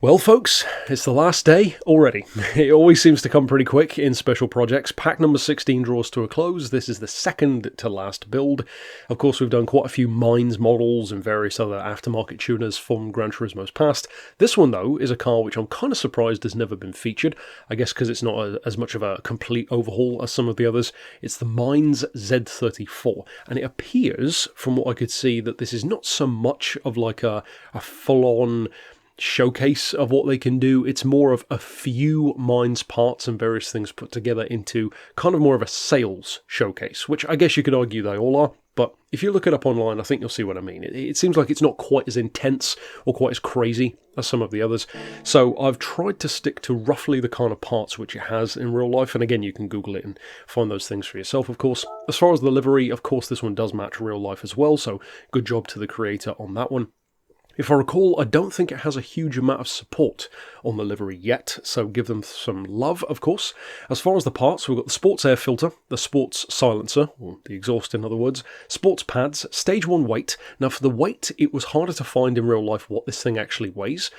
Well folks, it's the last day already. It always seems to come pretty quick in special projects. Pack number 16 draws to a close. This is the second to last build. Of course, we've done quite a few MiNEs models and various other aftermarket tuners from Gran Turismo's past. This one though is a car which I'm kind of surprised has never been featured. I guess because it's not as much of a complete overhaul as some of the others. It's the MiNEs Z34, and it appears from what I could see that this is not so much of like a full-on showcase of what they can do. It's more of a few MiNEs parts and various things put together into kind of more of a sales showcase, which I guess you could argue they all are, but if you look it up online, I think you'll see what I mean. It seems like it's not quite as intense or quite as crazy as some of the others, so I've tried to stick to roughly the kind of parts which it has in real life, and again, you can Google it and find those things for yourself, of course. As far as the livery, of course, this one does match real life as well, so good job to the creator on that one. If I recall, I don't think it has a huge amount of support on the livery yet, so give them some love, of course. As far as the parts, we've got the sports air filter, the sports silencer, or the exhaust in other words, sports pads, stage 1 weight. Now for the weight, it was harder to find in real life what this thing actually weighs.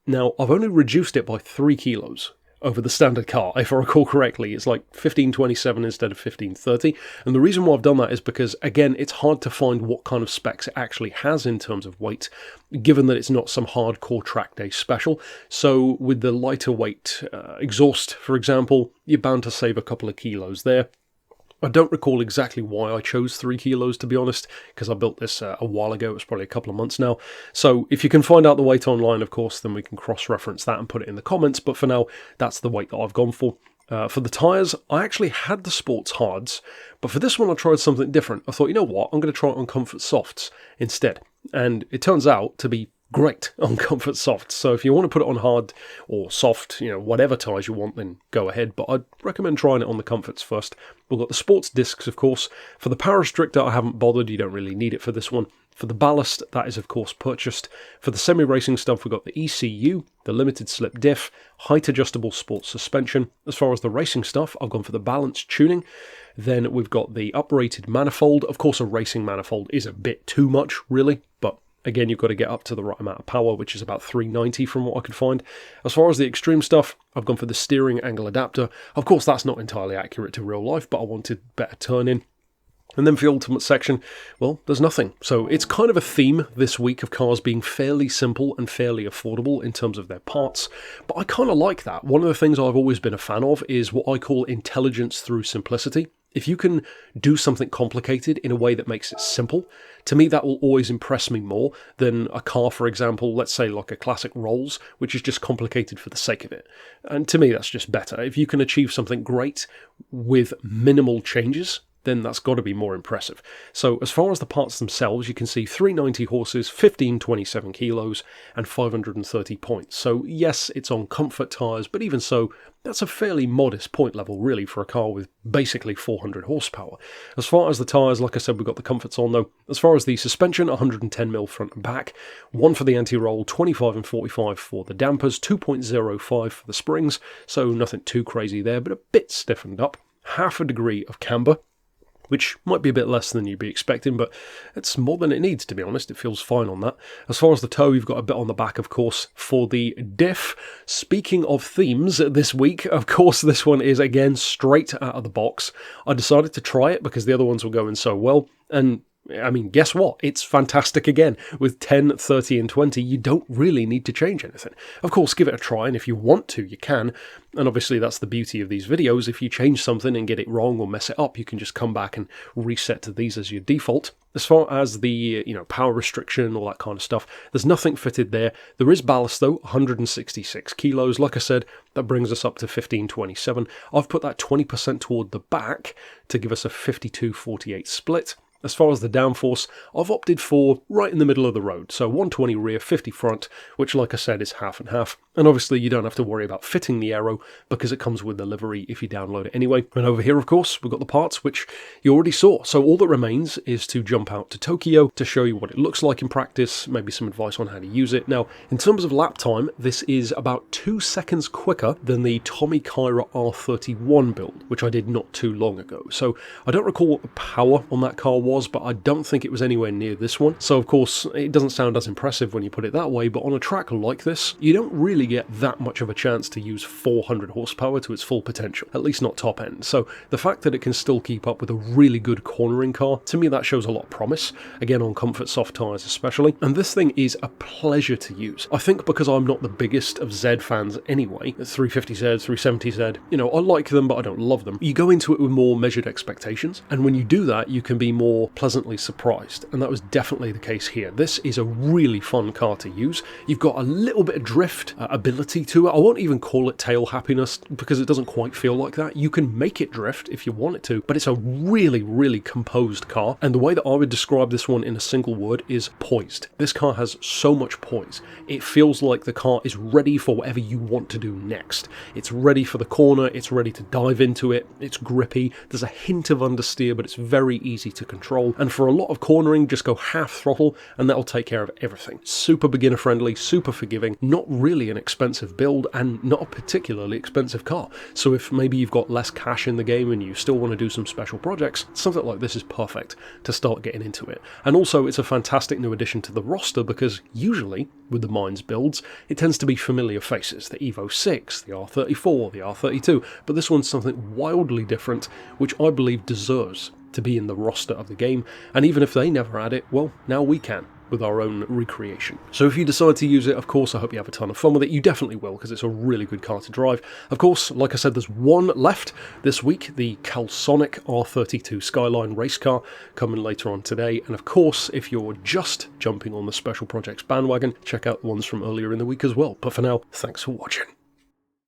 Now, I've only reduced it by 3 kilos. Over the standard car, if I recall correctly. It's like 1527 instead of 1530, and the reason why I've done that is because, again, it's hard to find what kind of specs it actually has in terms of weight, given that it's not some hardcore track day special. So with the lighter weight exhaust, for example, you're bound to save a couple of kilos there. I don't recall exactly why I chose 3 kilos, to be honest, because I built this a while ago. It was probably a couple of months now. So if you can find out the weight online, of course, then we can cross-reference that and put it in the comments. But for now, that's the weight that I've gone for. For the tyres, I actually had the sports hards, but for this one I tried something different. I thought, you know what, I'm going to try it on comfort softs instead. And it turns out to be great on comfort softs. So if you want to put it on hard or soft, whatever tyres you want, then go ahead. But I'd recommend trying it on the comforts first. We've got the sports discs, of course. For the power restrictor, I haven't bothered. You don't really need it for this one. For the ballast, that is of course purchased. For the semi-racing stuff, we've got the ECU, the limited slip diff, height adjustable sports suspension. As far as the racing stuff, I've gone for the balanced tuning. Then we've got the uprated manifold. Of course, a racing manifold is a bit too much, really, but again, you've got to get up to the right amount of power, which is about 390 from what I could find. As far as the extreme stuff, I've gone for the steering angle adapter. Of course, that's not entirely accurate to real life, but I wanted better turn in. And then for the ultimate section, well, there's nothing. So it's kind of a theme this week of cars being fairly simple and fairly affordable in terms of their parts. But I kind of like that. One of the things I've always been a fan of is what I call intelligence through simplicity. If you can do something complicated in a way that makes it simple, to me that will always impress me more than a car, for example, let's say like a classic Rolls, which is just complicated for the sake of it. And to me that's just better. If you can achieve something great with minimal changes, then that's got to be more impressive. So as far as the parts themselves, you can see 390 horses, 1527 kilos, and 530 points. So yes, it's on comfort tyres, but even so, that's a fairly modest point level, really, for a car with basically 400 horsepower. As far as the tyres, like I said, we've got the comforts on, though. As far as the suspension, 110mm front and back, 1 for the anti-roll, 25 and 45 for the dampers, 2.05 for the springs, so nothing too crazy there, but a bit stiffened up. Half a degree of camber, which might be a bit less than you'd be expecting, but it's more than it needs, to be honest. It feels fine on that. As far as the toe, you've got a bit on the back, of course, for the diff. Speaking of themes this week, of course, this one is, again, straight out of the box. I decided to try it because the other ones were going so well, and I mean, guess what? It's fantastic again. With 10, 30 and 20, you don't really need to change anything. Of course, give it a try, and if you want to, you can. And obviously, that's the beauty of these videos. If you change something and get it wrong or mess it up, you can just come back and reset to these as your default. As far as the, power restriction, all that kind of stuff, there's nothing fitted there. There is ballast, though, 166 kilos. Like I said, that brings us up to 1527. I've put that 20% toward the back to give us a 52-48 split. As far as the downforce, I've opted for right in the middle of the road, so 120 rear, 50 front, which like I said is half and half. And obviously you don't have to worry about fitting the aero because it comes with the livery if you download it anyway. And over here, of course, we've got the parts, which you already saw. So all that remains is to jump out to Tokyo to show you what it looks like in practice, maybe some advice on how to use it. Now, in terms of lap time, this is about 2 seconds quicker than the Tommy Kyra R31 build, which I did not too long ago. So I don't recall what the power on that car was. was, but I don't think it was anywhere near this one. So of course, it doesn't sound as impressive when you put it that way, but on a track like this, you don't really get that much of a chance to use 400 horsepower to its full potential, at least not top end. So the fact that it can still keep up with a really good cornering car, to me that shows a lot of promise, again on comfort soft tyres especially, and this thing is a pleasure to use. I think because I'm not the biggest of Z fans anyway, 350Z, 370Z, you know, I like them but I don't love them, you go into it with more measured expectations, and when you do that you can be more pleasantly surprised, and that was definitely the case here. This is a really fun car to use. You've got a little bit of drift ability to it. I won't even call it tail happiness because it doesn't quite feel like that. You can make it drift if you want it to, but it's a really composed car, and the way that I would describe this one in a single word is poised. This car has so much poise. It feels like the car is ready for whatever you want to do next. It's ready for the corner, it's ready to dive into it, it's grippy, there's a hint of understeer, but it's very easy to control, and for a lot of cornering, just go half throttle and that'll take care of everything. Super beginner friendly, super forgiving, not really an expensive build, and not a particularly expensive car. So if maybe you've got less cash in the game and you still want to do some special projects, something like this is perfect to start getting into it. And also it's a fantastic new addition to the roster because usually with the MiNEs builds, it tends to be familiar faces, the Evo 6, the R34, the R32, but this one's something wildly different, which I believe deserves to be in the roster of the game, and even if they never add it, well, now we can with our own recreation. So if you decide to use it, of course, I hope you have a ton of fun with it. You definitely will, because it's a really good car to drive. Of course, like I said, there's one left this week, the Calsonic R32 Skyline race car, coming later on today. And of course, if you're just jumping on the special projects bandwagon, check out the ones from earlier in the week as well. But for now, thanks for watching.